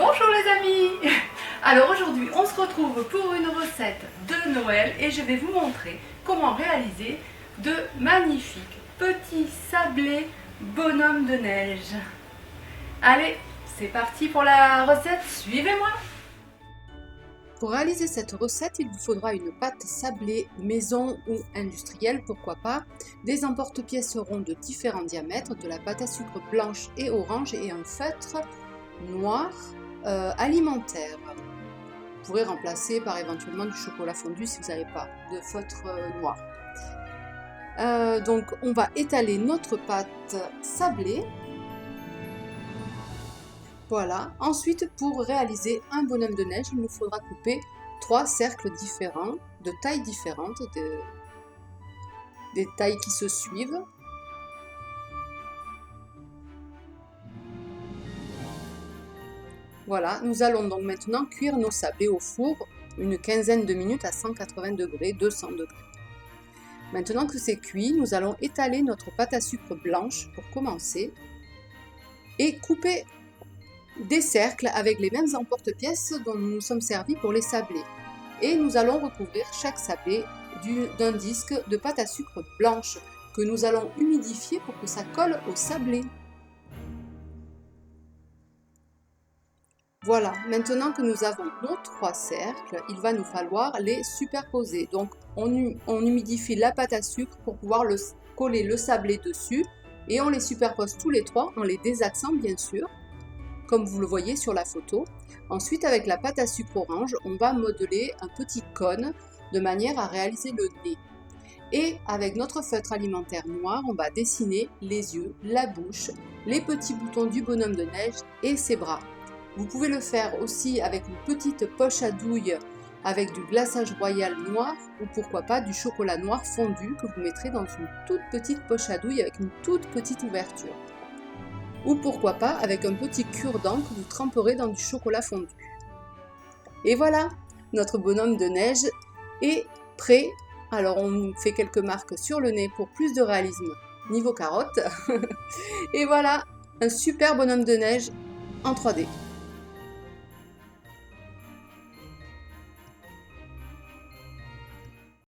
Bonjour les amis. Alors aujourd'hui on se retrouve pour une recette de Noël et je vais vous montrer comment réaliser de magnifiques petits sablés bonhommes de neige. Allez, c'est parti pour la recette, suivez-moi. Pour réaliser cette recette, il vous faudra une pâte sablée maison ou industrielle, pourquoi pas, des emporte-pièces ronds de différents diamètres, de la pâte à sucre blanche et orange et un feutre noir alimentaire. Vous pourrez remplacer par éventuellement du chocolat fondu si vous n'avez pas de feutre noir. Donc on va étaler notre pâte sablée. Voilà. Ensuite, pour réaliser un bonhomme de neige, il nous faudra couper 3 cercles différents, de tailles différentes, des tailles qui se suivent. Voilà, nous allons donc maintenant cuire nos sablés au four une quinzaine de minutes à 180 degrés, 200 degrés. Maintenant que c'est cuit, nous allons étaler notre pâte à sucre blanche pour commencer et couper des cercles avec les mêmes emporte-pièces dont nous nous sommes servis pour les sablés. Et nous allons recouvrir chaque sablé d'un disque de pâte à sucre blanche que nous allons humidifier pour que ça colle au sablé. Voilà, maintenant que nous avons nos 3 cercles, il va nous falloir les superposer. Donc on humidifie la pâte à sucre pour pouvoir coller le sablé dessus et on les superpose tous les 3 en les désaxant bien sûr, comme vous le voyez sur la photo. Ensuite, avec la pâte à sucre orange, on va modeler un petit cône de manière à réaliser le nez. Et avec notre feutre alimentaire noir, on va dessiner les yeux, la bouche, les petits boutons du bonhomme de neige et ses bras. Vous pouvez le faire aussi avec une petite poche à douille avec du glaçage royal noir ou pourquoi pas du chocolat noir fondu que vous mettrez dans une toute petite poche à douille avec une toute petite ouverture. Ou pourquoi pas avec un petit cure-dent que vous tremperez dans du chocolat fondu. Et voilà, notre bonhomme de neige est prêt. Alors on fait quelques marques sur le nez pour plus de réalisme niveau carotte. Et voilà, un super bonhomme de neige en 3D.